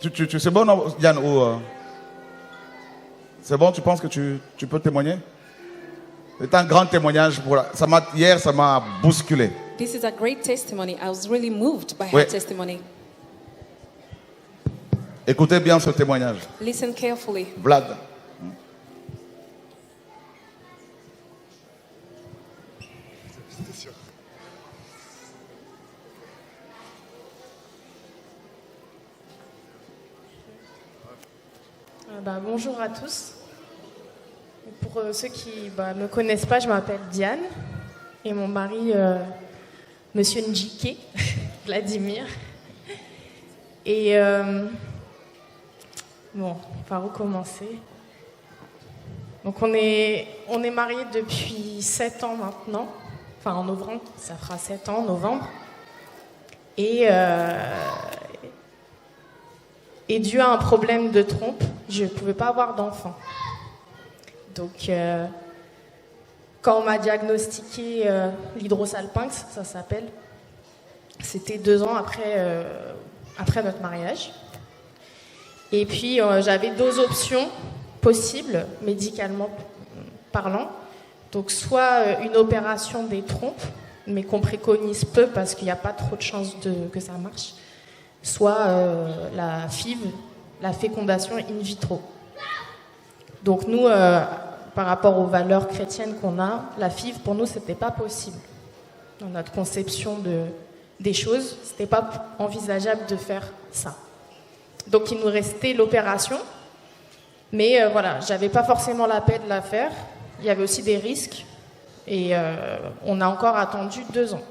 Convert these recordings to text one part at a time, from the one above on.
C'est bon, non, Yann, c'est bon, tu penses que tu peux témoigner? C'est un grand témoignage. Hier, ça m'a bousculé. This is a great testimony. I was really moved by Oui. her testimony. Écoutez bien ce témoignage. Listen carefully. Vlad. Bonjour à tous. Pour ceux qui ne me connaissent pas, je m'appelle Diane et mon mari, Monsieur Njike, Vladimir. Et par où commencer? Donc on est mariés depuis 7 ans maintenant. Enfin en novembre, ça fera 7 ans en novembre. Et dû à un problème de trompe, je ne pouvais pas avoir d'enfant. Donc, quand on m'a diagnostiqué l'hydrosalpinx, ça s'appelle, c'était 2 ans après notre mariage. Et puis, j'avais 2 options possibles, médicalement parlant. Donc, soit une opération des trompes, mais qu'on préconise peu parce qu'il n'y a pas trop de chances que ça marche, soit la FIV, la fécondation in vitro. Donc nous, par rapport aux valeurs chrétiennes qu'on a, la FIV, pour nous, c'était pas possible. Dans notre conception des choses, c'était pas envisageable de faire ça. Donc il nous restait l'opération, mais j'avais pas forcément la paix de la faire. Il y avait aussi des risques, et on a encore attendu 2 ans.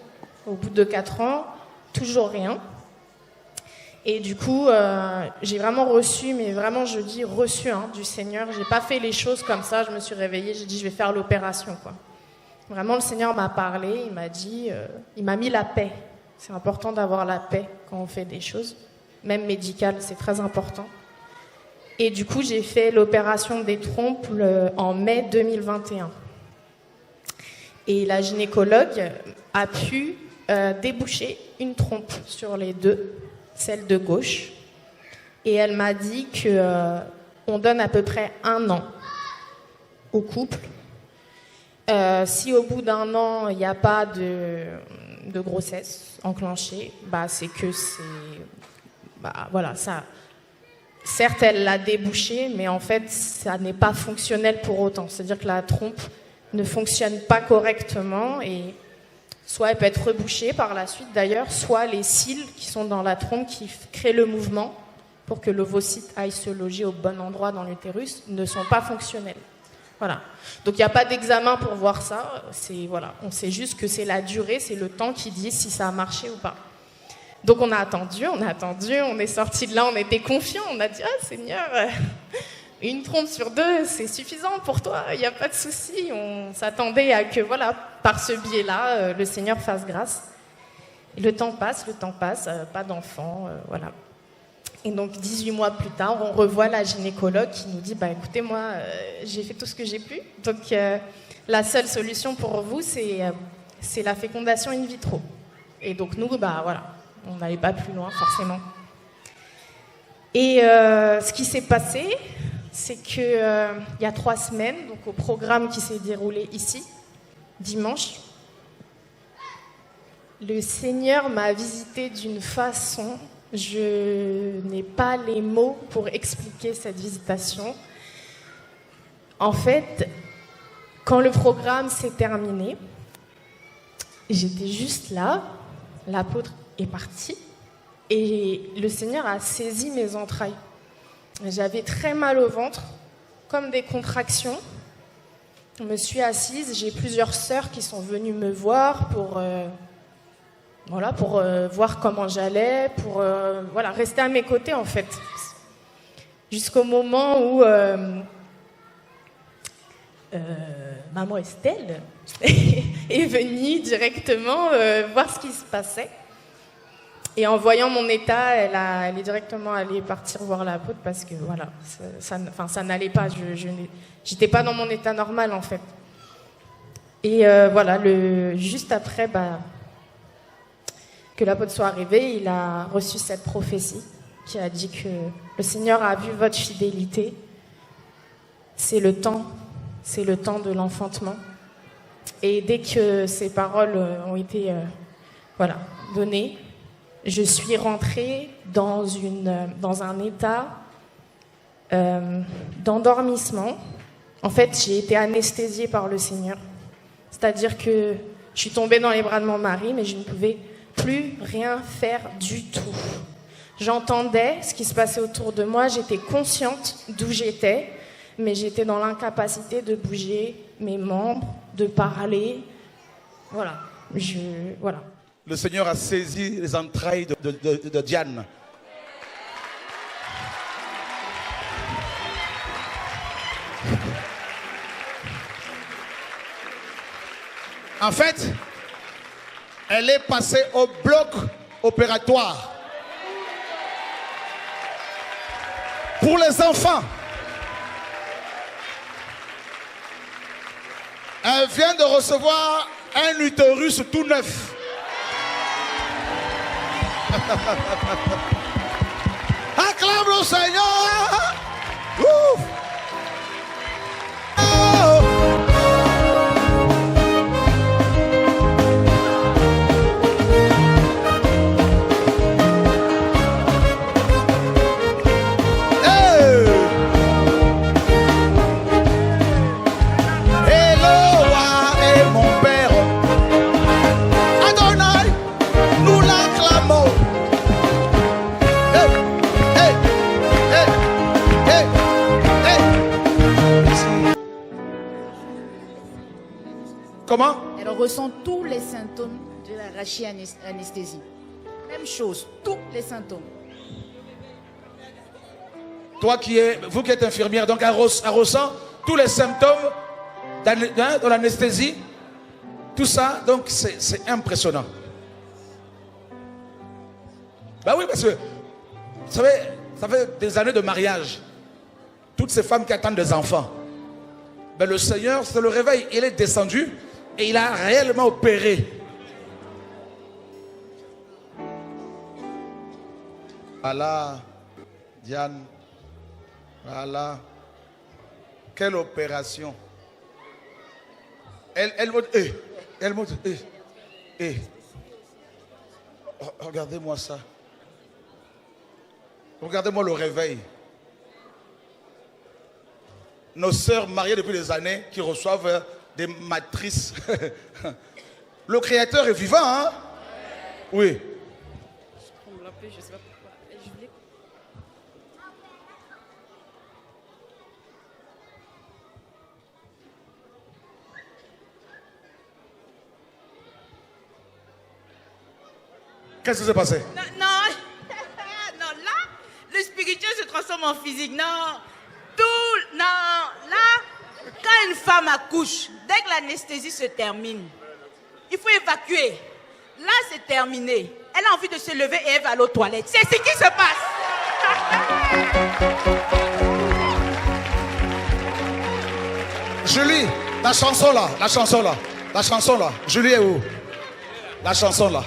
Au bout de 4 ans, toujours rien. Et du coup, j'ai vraiment reçu, mais vraiment je dis reçu du Seigneur. J'ai pas fait les choses comme ça, je me suis réveillée, j'ai dit je vais faire l'opération, quoi. Vraiment le Seigneur m'a parlé, il m'a dit, il m'a mis la paix. C'est important d'avoir la paix quand on fait des choses, même médicales, c'est très important. Et du coup, j'ai fait l'opération des trompes en mai 2021. Et la gynécologue a pu déboucher une trompe sur les 2. Celle de gauche, et elle m'a dit qu'on donne à peu près 1 an au couple. Si au bout d'1 an, il n'y a pas de grossesse enclenchée, c'est que ça. Certes, elle l'a débouché, mais en fait, ça n'est pas fonctionnel pour autant. C'est-à-dire que la trompe ne fonctionne pas correctement et soit elle peut être rebouchée par la suite d'ailleurs, soit les cils qui sont dans la trompe qui créent le mouvement pour que l'ovocyte aille se loger au bon endroit dans l'utérus ne sont pas fonctionnels. Voilà. Donc il n'y a pas d'examen pour voir ça. On sait juste que c'est la durée, c'est le temps qui dit si ça a marché ou pas. Donc on a attendu, on est sorti de là, on était confiants, on a dit « Ah Seigneur, une trompe sur 2, c'est suffisant pour toi, il n'y a pas de souci. » On s'attendait à que, par ce biais-là, le Seigneur fasse grâce. Et le temps passe, pas d'enfant, voilà. Et donc, 18 mois plus tard, on revoit la gynécologue qui nous dit « Écoutez, moi, j'ai fait tout ce que j'ai pu. Donc, la seule solution pour vous, c'est la fécondation in vitro. » Et donc, nous, on n'allait pas plus loin, forcément. Et ce qui s'est passé, c'est que il y a 3 semaines, donc au programme qui s'est déroulé ici, dimanche, le Seigneur m'a visité d'une façon, je n'ai pas les mots pour expliquer cette visitation. En fait, quand le programme s'est terminé, j'étais juste là, l'apôtre est parti, et le Seigneur a saisi mes entrailles. J'avais très mal au ventre, comme des contractions. Je me suis assise, j'ai plusieurs sœurs qui sont venues me voir pour voir comment j'allais, pour rester à mes côtés en fait. Jusqu'au moment où maman Estelle est venue directement voir ce qui se passait. Et en voyant mon état, elle est directement allée partir voir l'apôtre parce que ça n'allait pas. J'étais pas dans mon état normal en fait. Et juste après que l'apôtre soit arrivé, il a reçu cette prophétie qui a dit que le Seigneur a vu votre fidélité. C'est le temps de l'enfantement. Et dès que ces paroles ont été données, je suis rentrée dans un état d'endormissement. En fait, j'ai été anesthésiée par le Seigneur. C'est-à-dire que je suis tombée dans les bras de mon mari, mais je ne pouvais plus rien faire du tout. J'entendais ce qui se passait autour de moi, j'étais consciente d'où j'étais, mais j'étais dans l'incapacité de bouger mes membres, de parler. Voilà. Le Seigneur a saisi les entrailles de Diane. En fait, elle est passée au bloc opératoire. Pour les enfants. Elle vient de recevoir un utérus tout neuf. Acclame le Seigneur. Ouf. Comment? Elle ressent tous les symptômes de la anesthésie. Même chose, tous les symptômes. Vous qui êtes infirmière, donc elle ressent tous les symptômes de l'anesthésie. Tout ça, donc c'est impressionnant. Ben oui, parce que, vous savez, ça fait des années de mariage. Toutes ces femmes qui attendent des enfants. Ben le Seigneur, c'est le réveil. Il est descendu et il a réellement opéré. Voilà, Diane. Voilà. Quelle opération. Elle monte. Regardez-moi ça. Regardez-moi le réveil. Nos sœurs mariées depuis des années qui reçoivent des matrices. Le Créateur est vivant, hein? Oui. Je sais pas pourquoi. Qu'est-ce qui s'est passé? Non, non, là, le spirituel se transforme en physique. Non, là, quand une femme accouche, dès que l'anesthésie se termine, il faut évacuer. Là, c'est terminé. Elle a envie de se lever et elle va aller aux toilettes. C'est ce qui se passe. Julie, la chanson là. Julie est où? La chanson là.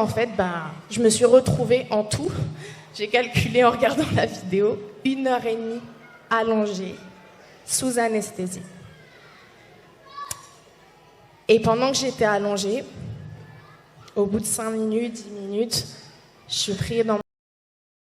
fait, je me suis retrouvée en tout. J'ai calculé en regardant la vidéo, 1h30 allongée, sous anesthésie. Et pendant que j'étais allongée, au bout de 5 minutes, 10 minutes, je suis priée dans